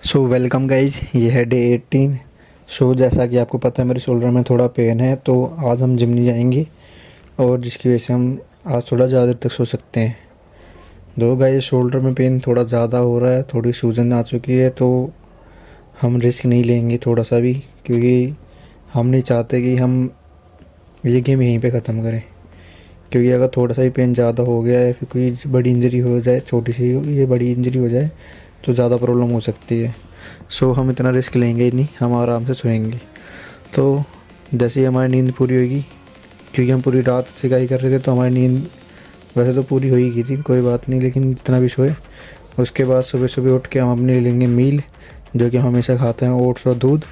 So welcome guys, ये है day 18। जैसा कि आपको पता है मेरे शोल्डर में थोड़ा पेन है, तो आज हम जिम नहीं जाएंगे और जिसकी वजह से हम आज थोड़ा ज़्यादा देर तक सो सकते हैं। दो गाइज, शोल्डर में पेन थोड़ा ज़्यादा हो रहा है, थोड़ी सूजन आ चुकी है, तो हम रिस्क नहीं लेंगे थोड़ा सा भी, क्योंकि हम नहीं चाहते कि हम ये गेम यहीं पे ख़त्म करें। क्योंकि अगर थोड़ा सा भी पेन ज़्यादा हो गया है, फिर कोई बड़ी इंजरी हो जाए, छोटी सी ये बड़ी इंजरी हो जाए तो ज़्यादा प्रॉब्लम हो सकती है। हम इतना रिस्क लेंगे ही नहीं, हम आराम से सोएंगे। तो जैसे ही हमारी नींद पूरी होगी, क्योंकि हम पूरी रात सिकाई कर रहे थे, तो हमारी नींद वैसे तो पूरी हो ही गई थी, कोई बात नहीं, लेकिन जितना भी सोए उसके बाद सुबह सुबह उठ के हम अपने ले लेंगे मील, जो कि हम हमेशा खाते हैं, ओट्स और दूध।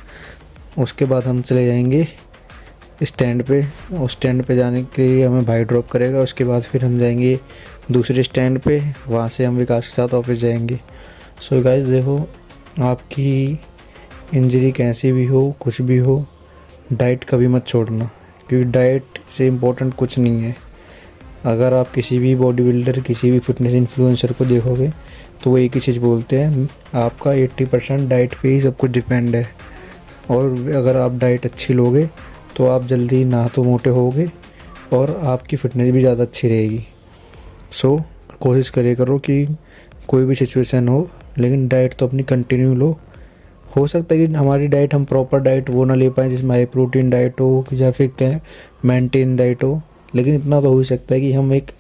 उसके बाद हम चले जाएंगे स्टैंड पे। उस स्टैंड पे जाने के लिए हमें भाई ड्रॉप करेगा। उसके बाद फिर हम जाएंगे दूसरे स्टैंड पे, वहाँ से हम विकास के साथ ऑफिस जाएंगे। सो गाइस, देखो, आपकी इंजरी कैसी भी हो, कुछ भी हो, डाइट कभी मत छोड़ना, क्योंकि डाइट से इम्पोर्टेंट कुछ नहीं है। अगर आप किसी भी बॉडी बिल्डर, किसी भी फिटनेस इन्फ्लुएंसर को देखोगे तो वो एक ही चीज़ बोलते हैं, आपका 80% डाइट पे ही सब कुछ डिपेंड है। और अगर आप डाइट अच्छी लोगे तो आप जल्दी ना तो मोटे होगे और आपकी फ़िटनेस भी ज़्यादा अच्छी रहेगी। कोशिश करे करो कि कोई भी सिचुएशन हो, लेकिन डाइट तो अपनी कंटिन्यू लो। हो सकता है कि हमारी डाइट, हम प्रॉपर डाइट वो ना ले पाएँ जिसमें हाई प्रोटीन डाइट हो या फिर क्या मेंटेन डाइट हो, लेकिन इतना तो हो ही सकता है कि हम एक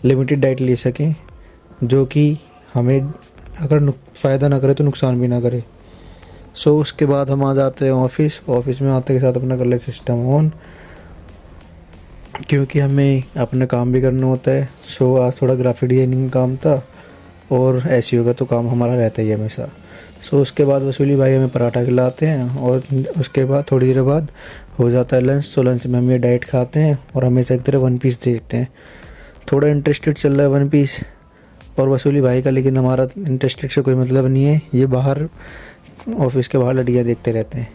लिमिटेड डाइट ले सकें, जो कि हमें अगर फ़ायदा ना करे तो नुकसान भी ना करे। उसके बाद हम आ जाते हैं ऑफिस में आते के साथ अपना कर ले सिस्टम ऑन, क्योंकि हमें अपना काम भी करना होता है। आज थोड़ा ग्राफिक डिजाइनिंग काम था और एसईओ का तो काम हमारा रहता ही है हमेशा। उसके बाद वसूली भाई हमें पराठा खिलाते हैं और उसके बाद थोड़ी देर बाद हो जाता है लंच। लंच में हम ये डाइट खाते हैं और हमेशा एक तरह वन पीस देखते हैं। थोड़ा इंटरेस्टेड चल रहा है वन पीस और वसूली भाई का, लेकिन हमारा इंटरेस्टेड से कोई मतलब नहीं है। ये बाहर ऑफिस के बाहर लड़कियाँ देखते रहते हैं,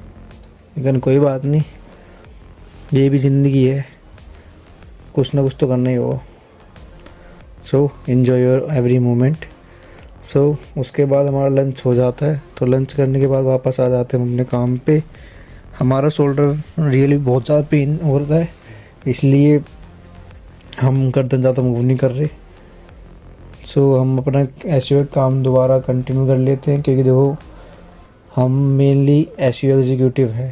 लेकिन कोई बात नहीं, ये भी ज़िंदगी है, कुछ ना कुछ तो करना ही होगा। Enjoy your every moment. उसके बाद हमारा लंच हो जाता है, तो लंच करने के बाद वापस आ जाते हैं हम अपने काम पे। हमारा शोल्डर रियली बहुत ज़्यादा पेन हो रहा है, इसलिए हम गर्दन ज़्यादा मूव नहीं कर रहे। हम अपना एसईओ काम दोबारा कंटिन्यू कर लेते हैं, क्योंकि देखो, हम मेनली एसईओ एग्जीक्यूटिव है।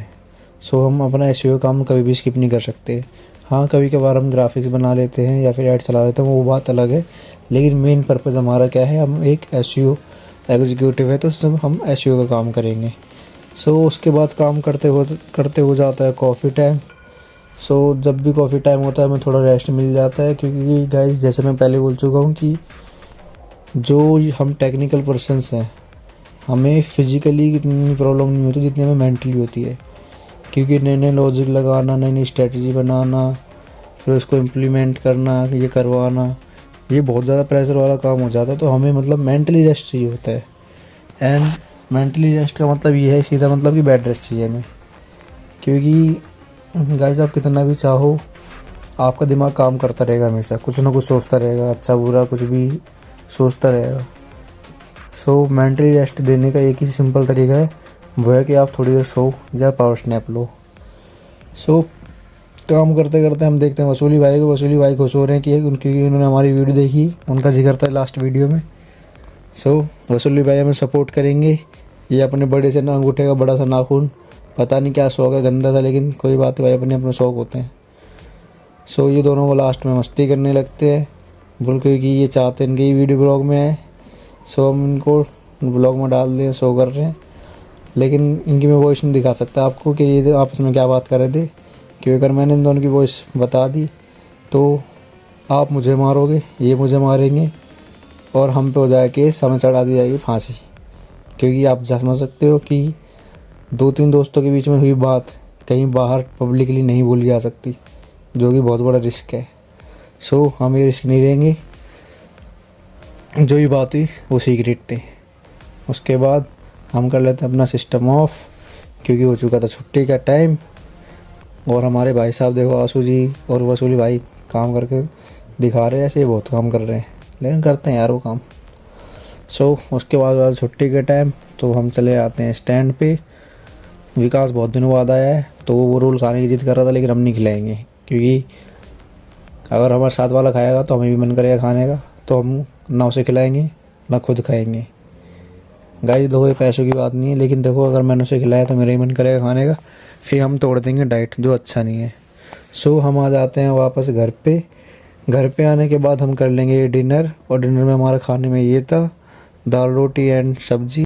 हम अपना एसईओ काम कभी भी स्किप नहीं कर सकते। हाँ, कभी कभार हम ग्राफिक्स बना लेते हैं या फिर ऐड चला लेते हैं, वो बात अलग है, लेकिन मेन पर्पज़ हमारा क्या है, हम एक एसईओ एग्जीक्यूटिव है, तो सब हम एसईओ का काम करेंगे। उसके बाद काम करते हो जाता है कॉफ़ी टाइम। जब भी कॉफ़ी टाइम होता है हमें थोड़ा रेस्ट मिल जाता है, क्योंकि गाइस, जैसे मैं पहले बोल चुका हूँ कि जो हम टेक्निकल पर्सन्स हैं, हमें फिज़िकली इतनी प्रॉब्लम नहीं होती जितनी हमें मेंटली होती है, क्योंकि नए नए लॉजिक लगाना, नई नई स्ट्रेटजी बनाना, फिर उसको इम्प्लीमेंट करना, ये करवाना, ये बहुत ज़्यादा प्रेशर वाला काम हो जाता है। तो हमें मतलब मेंटली रेस्ट चाहिए होता है। एंड मेंटली रेस्ट का मतलब ये है, सीधा मतलब कि बेड रेस्ट चाहिए हमें, क्योंकि गाइस, आप कितना भी चाहो, आपका दिमाग काम करता रहेगा, हमेशा कुछ ना कुछ सोचता रहेगा, अच्छा बुरा कुछ भी सोचता रहेगा। मेंटली रेस्ट देने का एक ही सिंपल तरीका है, वो है कि आप थोड़ी देर सो या पावर स्नैप लो। काम करते करते हम देखते हैं वसूली भाई खुश हो रहे हैं कि उन्होंने हमारी वीडियो देखी, उनका जिक्र था लास्ट वीडियो में। वसूली भाई हमें सपोर्ट करेंगे। ये अपने बड़े से ना अंगूठे का बड़ा सा नाखून, पता नहीं क्या शौक है, गंदा सा, लेकिन कोई बात है भाई, अपने अपने शौक होते हैं। ये दोनों वो लास्ट में मस्ती करने लगते हैं, बोल क्योंकि ये चाहते हैं इनकी वीडियो ब्लॉग में आए। हम इनको ब्लॉग में डाल दें, शो कर रहे हैं, लेकिन इनकी मैं वॉइस नहीं दिखा सकता आपको कि ये आपस में क्या बात कर रहे थे, क्योंकि अगर मैंने इन दोनों की वॉइस बता दी तो आप मुझे मारोगे, ये मुझे मारेंगे और हम पे हो जाए केस, हमें चढ़ा दी जाएगी फांसी। क्योंकि आप समझ सकते हो कि 2-3 दोस्तों के बीच में हुई बात कहीं बाहर पब्लिकली नहीं बोली जा सकती, जो कि बहुत बड़ा रिस्क है। हम ये रिस्क नहीं लेंगे। जो ही बात हुई वो सीक्रेट थी। उसके बाद हम कर लेते हैं अपना सिस्टम ऑफ, क्योंकि हो चुका था छुट्टी का टाइम। और हमारे भाई साहब देखो, आंसू जी और वसूली भाई काम करके दिखा रहे हैं ऐसे बहुत काम कर रहे हैं, लेकिन करते हैं यार वो काम। उसके बाद छुट्टी के टाइम, तो हम चले आते हैं स्टैंड पे। विकास बहुत दिनों बाद आया है तो वो रोल खाने की जिद कर रहा था, लेकिन हम नहीं खिलाएंगे, क्योंकि अगर हमारे साथ वाला खाएगा तो हमें भी मन करेगा खाने का, तो हम ना उसे खिलाएंगे ना खुद खाएंगे। गाइस देखो, ये पैसों की बात नहीं है, लेकिन देखो अगर मैंने उसे खिलाया तो मेरा ही मन करेगा खाने का, फिर हम तोड़ देंगे डाइट, जो अच्छा नहीं है। सो हम आ जाते हैं वापस घर पे। घर पे आने के बाद हम कर लेंगे डिनर, और डिनर में हमारा खाने में ये था दाल रोटी एंड सब्जी।